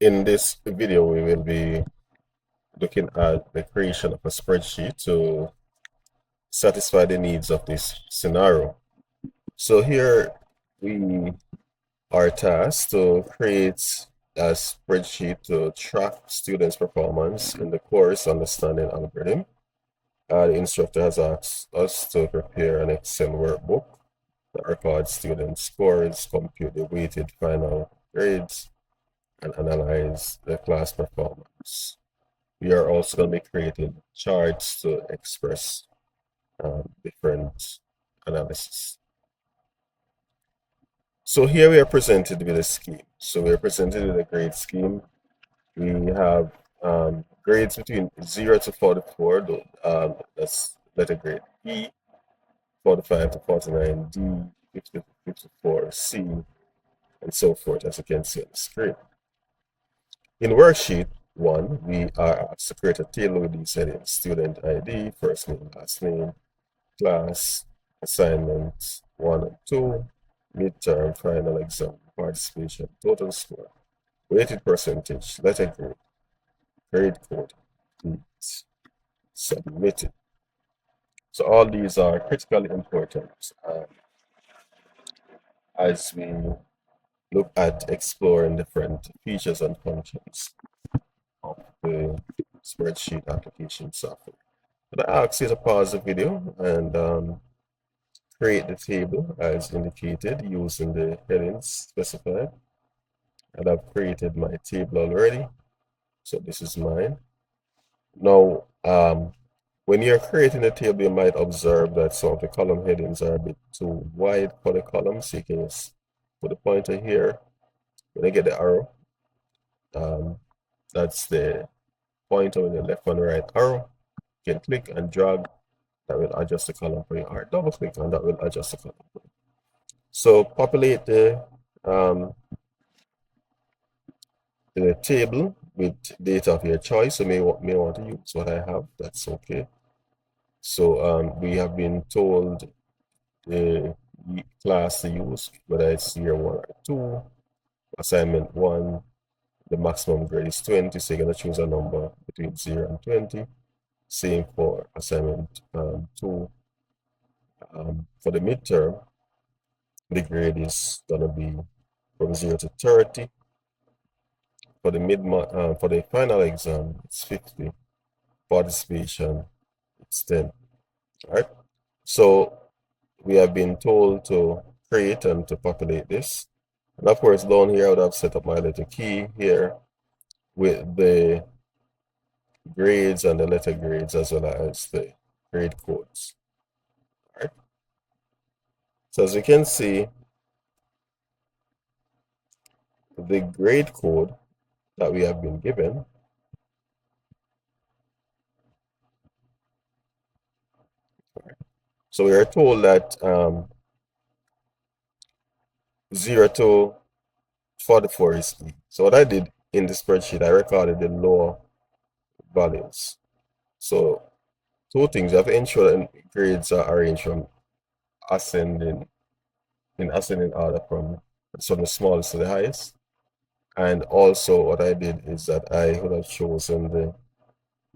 In this video, we will be looking at the creation of a spreadsheet to satisfy the needs of this scenario. So here we are tasked to create a spreadsheet to track students' performance in the course understanding algorithm. The instructor has asked us to prepare an Excel workbook that records student scores, compute the weighted final grades, and analyze the class performance. We are also going to be creating charts to express different analysis. So here we are presented with a scheme. So we are presented with a grade scheme. We have grades between 0 to 44. That's letter grade E, 45 to 49, D, 50 to 54, C, and so forth, as you can see on the screen. In worksheet 1, we are asked to create a table with these headings: student ID, first name, last name, class, assignments 1 and 2, midterm, final exam, participation, total score, weighted percentage, letter grade, grade code, dates, submitted. So all these are critically important as we look at exploring different features and functions of the spreadsheet application software. But I ask you to pause the video and create the table as indicated using the headings specified. And I've created my table already. So this is mine. Now, when you're creating a table, you might observe that some of the column headings are a bit too wide for the columns. So you can just put the pointer here. When I get the arrow, that's the pointer with the left and right arrow. You can click and drag. That will adjust the column for you, or double click and that will adjust the column for you. So populate the table with data of your choice. So may want to use what I have. That's okay. So we have been told the class to use, whether it's year 1 or 2, assignment 1, the maximum grade is 20, so you're going to choose a number between 0 and 20. Same for assignment 2. For the midterm, the grade is going to be from 0 to 30. For the for the final exam, it's 50. Participation, it's 10. All right. So we have been told to create and to populate this. And of course, down here, I would have set up my letter key here with the grades and the letter grades as well as the grade codes. All right. So as you can see, the grade code that we have been given so we are told that 0 to 44 is E. So what I did in the spreadsheet, I recorded the lower values. So two things: you have to ensure that grades are arranged from ascending order from the smallest to the highest. And also what I did is that I would have chosen the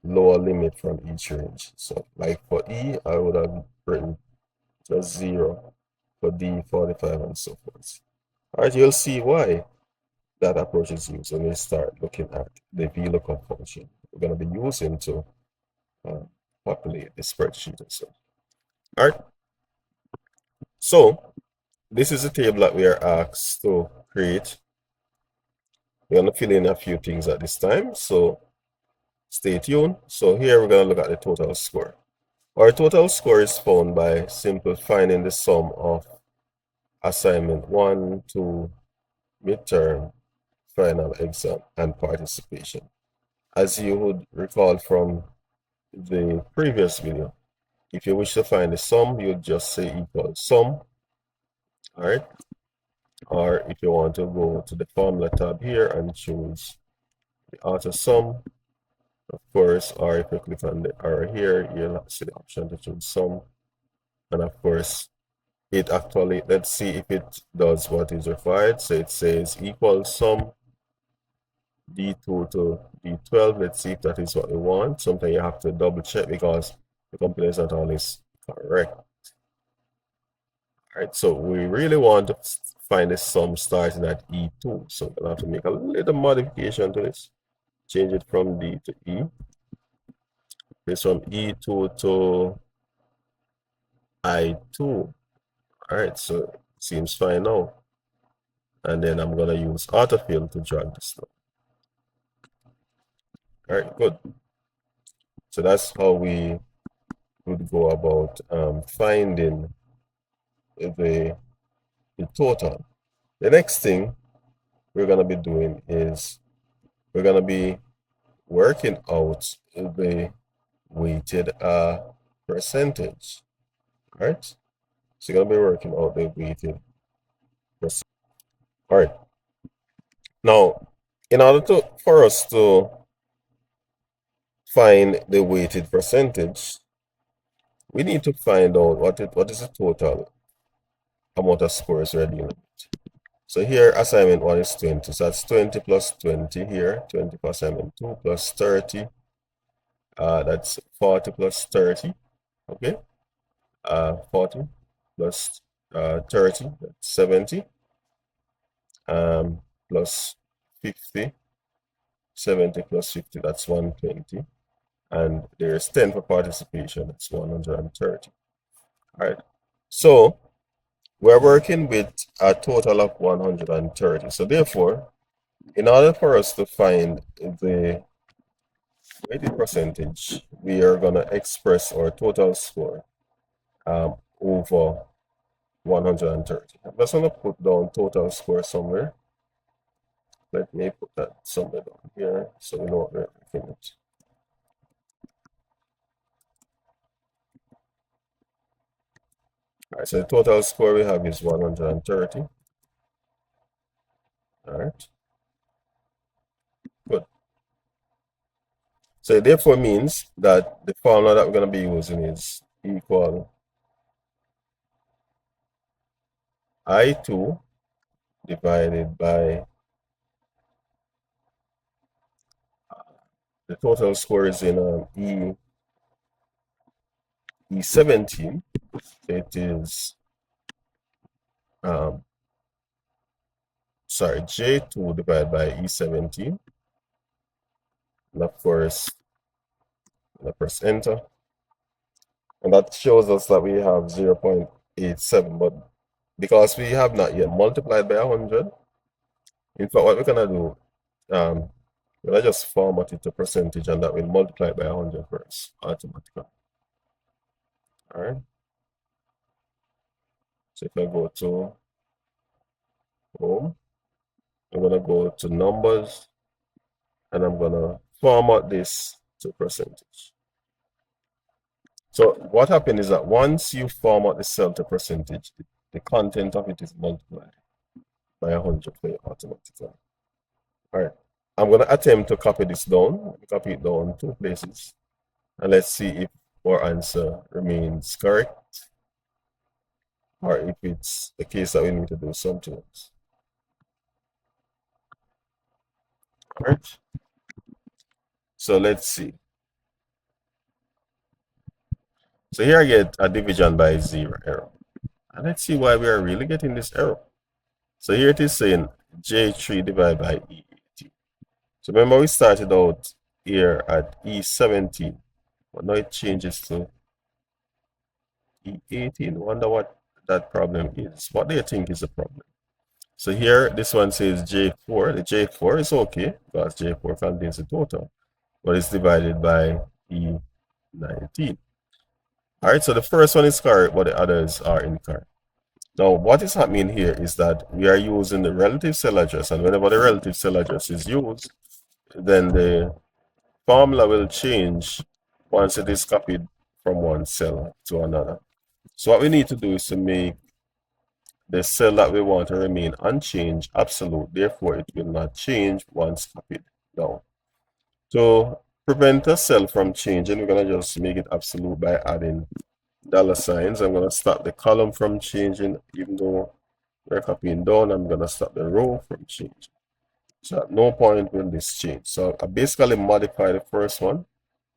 lower limit from each range. So like for E, I would have written just 0, for D 45, and so forth. All right, you'll see why that approach is used when we start looking at the vlookup function we're going to be using to populate the spreadsheet and so. All right. So this is a table that we are asked to create. We're going to fill in a few things at this time, so stay tuned. So here we're going to look at the total score. Our total score is found by simply finding the sum of assignment 1, 2, midterm, final exam, and participation. As you would recall from the previous video, if you wish to find the sum, you would just say equal sum. All right. Or if you want to go to the formula tab here and choose the auto sum, of course, or if you click on the arrow here, you'll see the option to choose sum. And of course, it actually, let's see if it does what is required. So it says equal sum. D2 to D12. Let's see if that is what we want. Sometimes you have to double check because the computer is not always correct. All right, so we really want to find the sum starting at E2. So we're gonna have to make a little modification to this. Change it from D to E. This from E2 to I2. All right, so it seems fine now. And then I'm gonna use autofill to drag this down. All right, good. So that's how we would go about finding the total. The next thing we're gonna be doing is we're gonna be working out the weighted percentage. All right, so you're gonna be working out the weighted percentage. All right. Now, in order for us to find the weighted percentage, we need to find out what is the total amount of scores we're dealing with. So here, assignment 1 is 20. So that's 20 plus 20 here. 20 plus assignment 2 plus 30. That's 40 plus 30. Okay. 40 plus 30, that's 70. Plus 50. 70 plus 50, that's 120. And there's 10 for participation, that's 130. All right. So we're working with a total of 130. So therefore, in order for us to find the weighted percentage, we are going to express our total score over 130. I'm just going to put down total score somewhere. Let me put that somewhere down here so we know what we're looking at. All right, so the total score we have is 130. All right, good. So it therefore means that the formula that we're going to be using is equal I2 divided by the total score is in E17. It is J2 divided by E17. And of course, I press enter. And that shows us that we have 0.87, but because we have not yet multiplied by 100, in fact, what we're gonna do, we're gonna just format it to percentage, and that will multiply by 100 first automatically. All right. So if I go to home, I'm gonna go to numbers, and I'm gonna format this to percentage. So what happened is that once you format the cell to percentage, the content of it is multiplied by 100 for you automatically. All right. I'm gonna attempt to copy this down. Copy it down 2 places, and let's see if our answer remains correct, or if it's the case that we need to do something else. All right. So let's see. So here I get a division by 0 error. And let's see why we are really getting this error. So here it is saying J3 divided by E18. So remember we started out here at E17, but now it changes to E18. Wonder what that problem is. What do you think is the problem? So here, this one says J4. The J4 is okay because J4 contains the total, but it's divided by E19. All right, so the first one is correct, but the others are incorrect. Now, what is happening here is that we are using the relative cell address, and whenever the relative cell address is used, then the formula will change once it is copied from one cell to another. So what we need to do is to make the cell that we want to remain unchanged absolute, therefore it will not change once copied down. To prevent a cell from changing, we're going to just make it absolute by adding $signs. I'm going to stop the column from changing, even though we're copying down. I'm going to stop the row from changing. So at no point will this change. So I basically modify the first one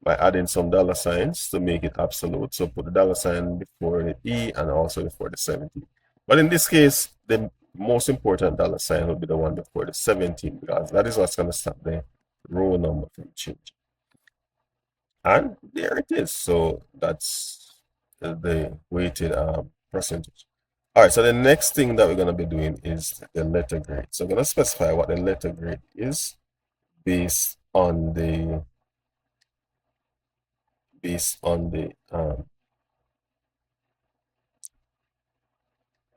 by adding some dollar signs to make it absolute. So put the dollar sign before the E and also before the 17. But in this case, the most important dollar sign will be the one before the 17 because that is what's going to stop the row number from changing. And there it is. So that's the weighted percentage. All right, so the next thing that we're going to be doing is the letter grade. So I'm going to specify what the letter grade is based on the based on the um,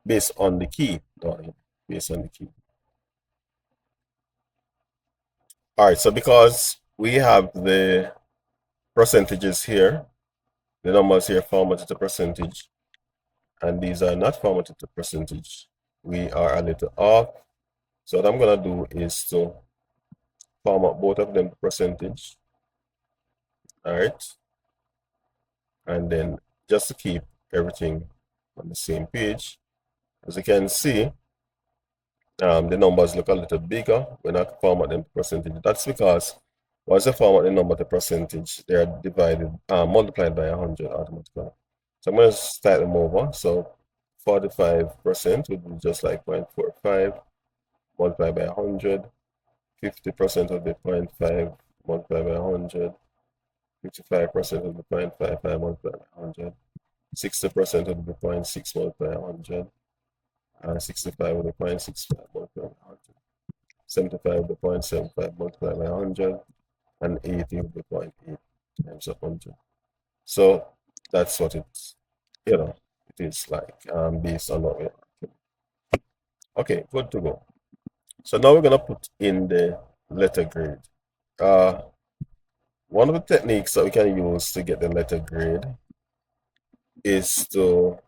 based on the key. Based on the key. All right, so because we have the percentages here, the numbers here formatted to percentage, and these are not formatted to percentage, we are a little off. So what I'm gonna do is to format both of them to percentage. All right, and then just to keep everything on the same page, as you can see, the numbers look a little bigger when I format them to percentage. That's because once I format the number to percentage, they are divided, multiplied by 100 automatically. So I'm going to start them over. So 45% would be just like 0.45 multiplied by 100. 50% would be 0.5 multiplied by 100. 55% would be 0.55 multiplied by 100. 60% would be 0.6 multiplied by 100. And 65 would be 0.65 multiplied by 100. 75 to 0.75 multiplied by 100 and 80 to 0.8 times 100. So that's what it's, it is like based on what we have. Okay, good to go. So now we're going to put in the letter grade. One of the techniques that we can use to get the letter grade is to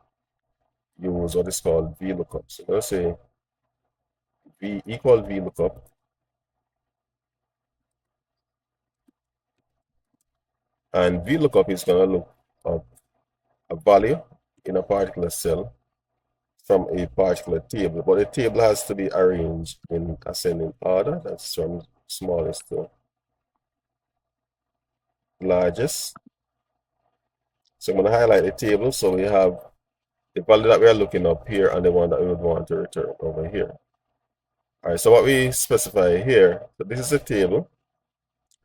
use what is called vlookup. So I'm going to say v equal vlookup, and vlookup is going to look up a value in a particular cell from a particular table, but the table has to be arranged in ascending order. That's from smallest to largest. So I'm going to highlight the table so we have the value that we are looking up here and the one that we would want to return over here. All right, so what we specify here, so this is a table.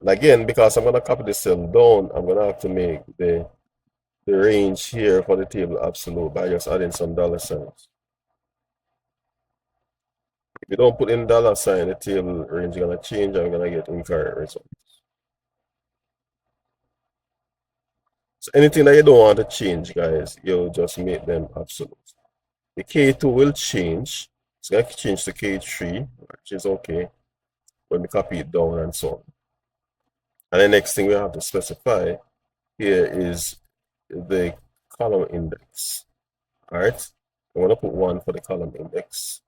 And again, because I'm going to copy the cell down, I'm going to have to make the range here for the table absolute by just adding some dollar signs. If you don't put in dollar sign, the table range is going to change and we're going to get incorrect results. So anything that you don't want to change, guys, you'll just make them absolute. The K2 will change. It's going to change to K3, which is okay when we copy it down and so on. And the next thing we have to specify here is the column index. All right, I want to put 1 for the column index.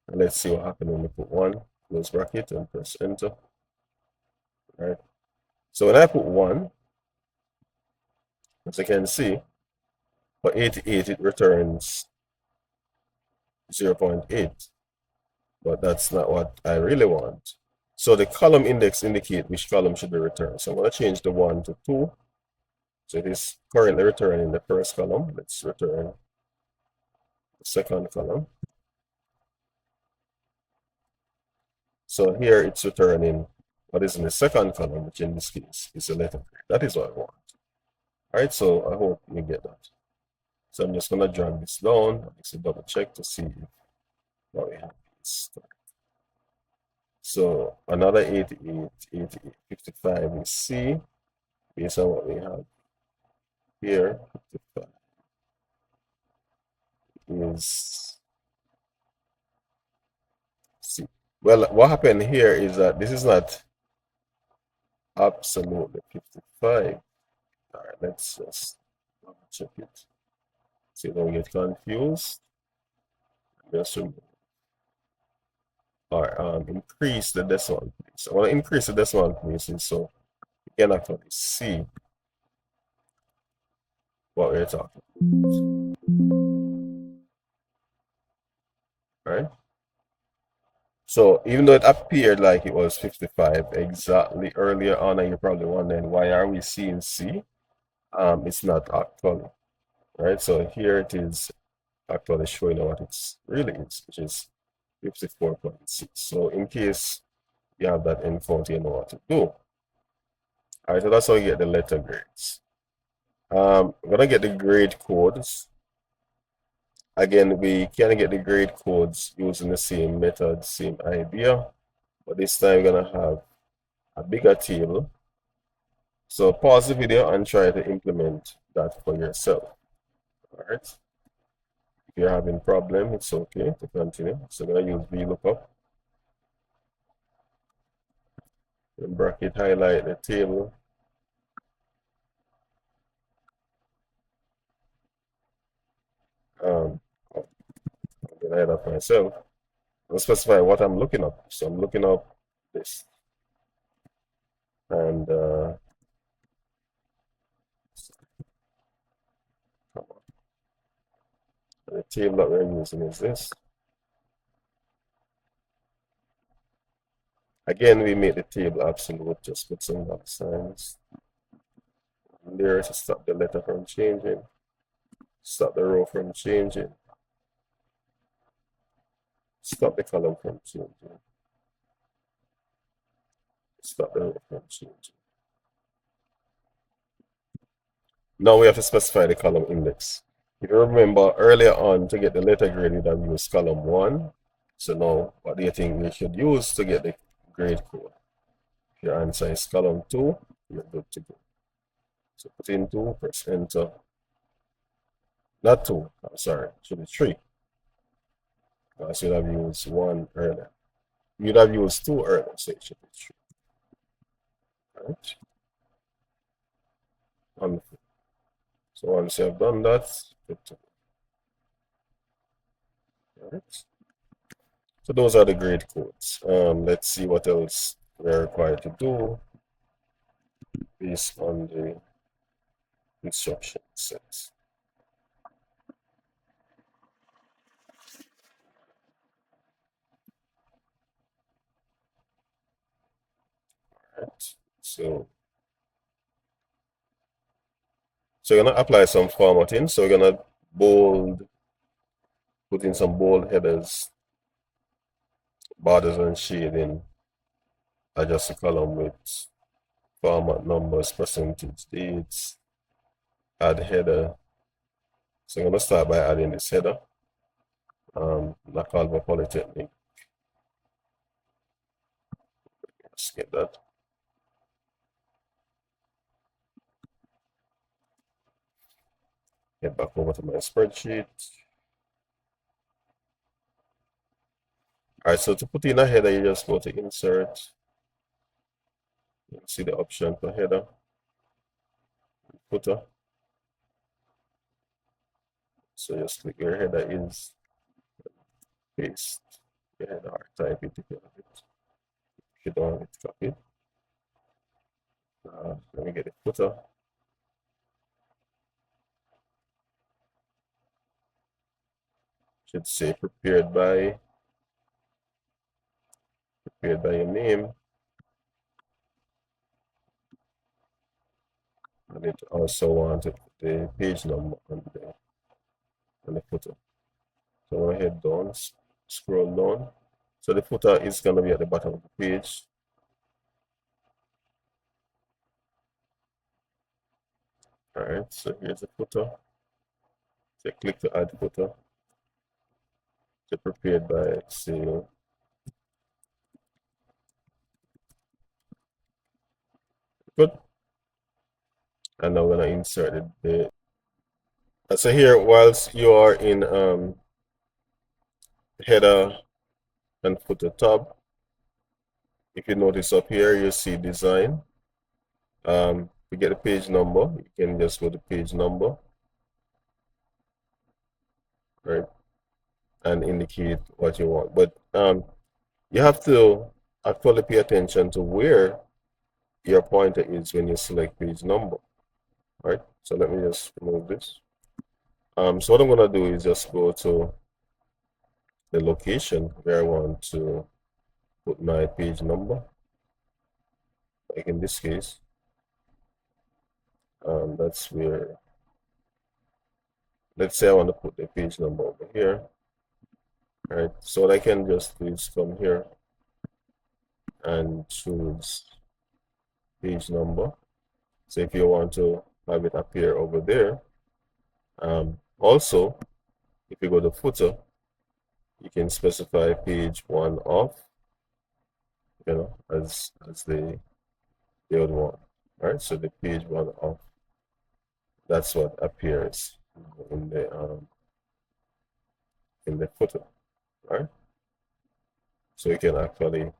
And let's see what happens when we put 1, close bracket, and press enter. All right, so when I put 1, as you can see, for 88 it returns 0.8, but that's not what I really want. So the column index indicates which column should be returned. So I'm going to change the 1 to 2. So it is currently returning the first column. Let's return the second column. So here it's returning what is in the second column, which in this case is a letter grade. That is what I want. All right, so I hope you get that. So I'm just going to drag this down. It's a double check to see what we have is. So another 88, 88, 55 is C, based on what we have here. 55 is C. Well, what happened here is that this is not absolutely 55. All right, let's just check it. So you don't get confused. Just or increase the decimal place. I want to increase the decimal places so you can actually see what we're talking about. All right. So even though it appeared like it was 55 exactly earlier on, and you're probably wondering why are we seeing C? It's not actually, right? So here it is actually showing what it's really is, which is 54.6. So in case you have that info, you know what to do. All right, so that's how you get the letter grades. We're gonna get the grade codes. Again, we can get the grade codes using the same method, same idea, but this time we're gonna have a bigger table. So pause the video and try to implement that for yourself. All right. If you're having problem, it's okay to continue. So I'm gonna use vlookup. In bracket, highlight the table. Um, I'm gonna hide that myself. I'll specify what I'm looking up. So I'm looking up this, and the table that we're using is this. Again, we make the table absolute, just put some dollar signs there to stop the letter from changing, stop the row from changing, stop the column from changing, stop the row from changing. Now we have to specify the column index. If you remember earlier on, to get the letter grade, we'd have used column 1. So now, what do you think we should use to get the grade code? If your answer is column 2, you're good to go. So put in 2, press enter. Not 2, I'm sorry, it should be 3. I should have used 1 earlier. You'd have used 2 earlier, so it should be 3. All right. Wonderful. So once you have done that, good to go. All right. So those are the grade codes. Let's see what else we're required to do based on the instruction sets. Right. So you're gonna apply some formatting. So we're gonna put in some bold headers, borders and shading, adjust the column width, format numbers, percentage dates, add header. So I'm gonna start by adding this header. Not called for Polytechnic. Let's get that. Get back over to my spreadsheet. All right, so to put in a header, you just go to insert. You see the option for header, footer. So just click where header is, paste the header, or type it if you have it. If you don't have it, copy. Let me get the footer. Should say prepared by your name. And it also wanted the page number on the footer. So I'm gonna head down, scroll down. So the footer is gonna be at the bottom of the page. All right, so here's the footer. So click to add footer. So prepared by, say, good. And now we're gonna insert it. So here, whilst you are in header and footer tab, if you notice up here, you see design. To get the page number, you can just go to page number, right, and indicate what you want. But you have to actually pay attention to where your pointer is when you select page number, right? So let me just remove this. So what I'm gonna do is just go to the location where I want to put my page number, like in this case. That's where, let's say I want to put the page number over here, right? So what I can just do is come here and choose page number. So if you want to have it appear over there, also, if you go to footer, you can specify page one of, as the other one, right? So the page one of, that's what appears in the footer, right? So you can actually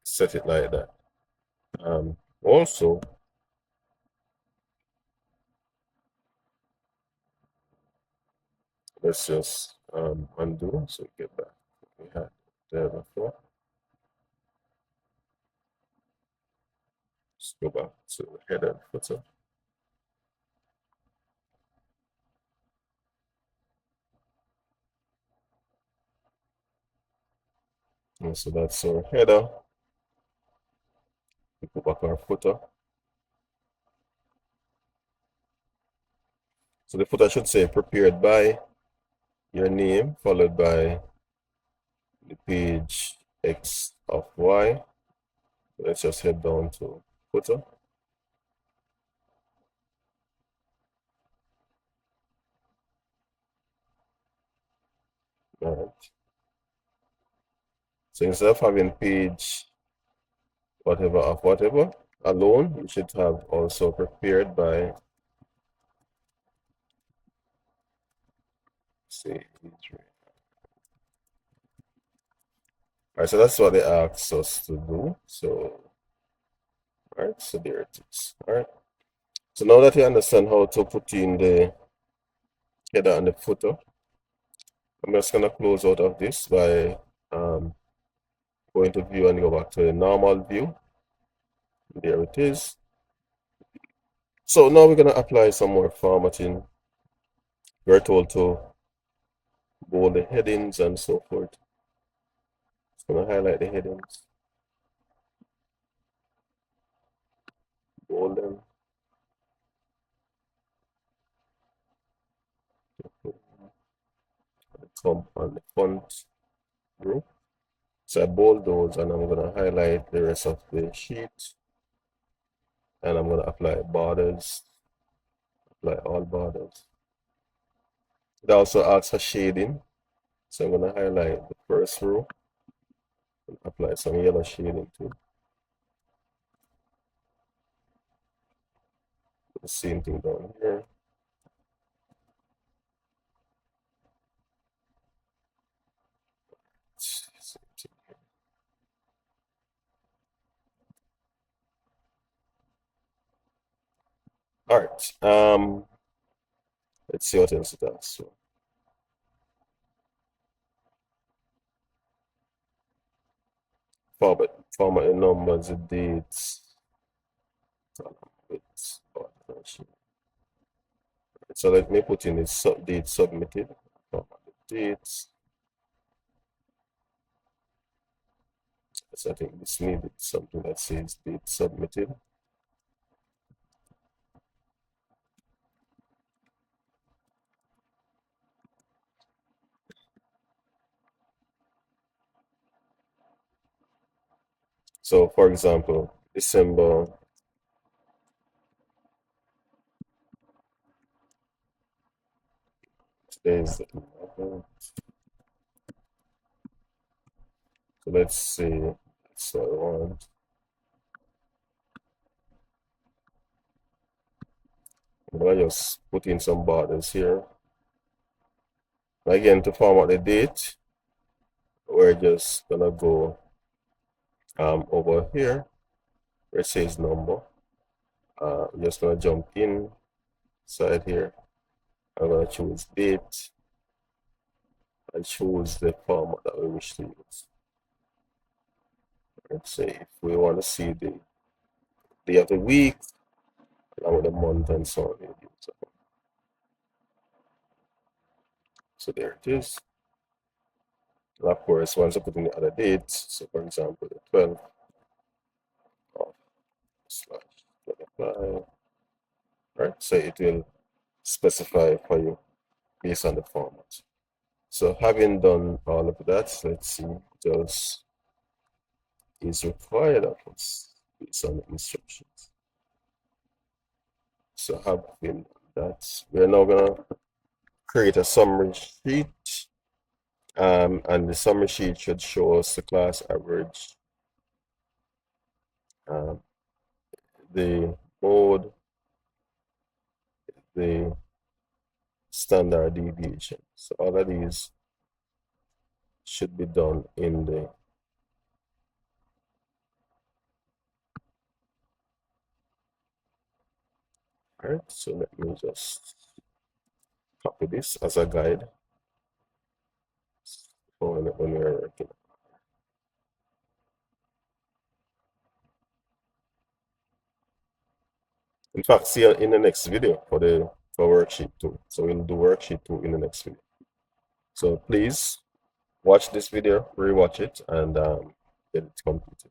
set it like that. Also, let's just undo so we get back what we had there before. Let's go back to the header and footer. And so that's our header. We go back our footer. So the footer should say prepared by your name, followed by the page X of Y. Let's just head down to footer. All right. So instead of having page whatever of whatever alone, you should have also prepared by, say, all right, so that's what they asked us to do. So, all right, so there it is. All right. So now that you understand how to put in the header and the footer, I'm just gonna close out of this by going to view and go back to the normal view. There it is. So now we're gonna apply some more formatting. We're told to bold the headings and so forth. Just gonna highlight the headings, bold them. Come on the font group. So I bold those and I'm gonna highlight the rest of the sheet. And I'm gonna apply borders, apply all borders. It also asks for shading. So I'm gonna highlight the first row and apply some yellow shading too. The same thing down here. All right. Let's see what else it does. So format the numbers, the dates. So let me put in the date submitted. Format the dates. So I think this needed something that says date submitted. So for example, December today is the 11th. So let's see. So I want. I'm gonna just put in some borders here. Again, to format the date, we're just gonna go over here where it says number. I'm just gonna jump inside here. I'm gonna choose date and choose the format that we wish to use. Let's say if we want to see the day of the week along with the month and so on. So there it is. And of course, once I put in the other date, so for example, the 12th of slash 25, right? So it will specify for you based on the format. So having done all of that, let's see what else is required of us based on the instructions. So having that, we're now gonna create a summary sheet, and the summary sheet should show us the class average, um, the mode, the standard deviation. So all of these should be done in the all right. So let me just copy this as a guide for when we're working. In fact, see you in the next video for the for worksheet 2. So we'll do worksheet 2 in the next video. So please watch this video, rewatch it, and get it completed.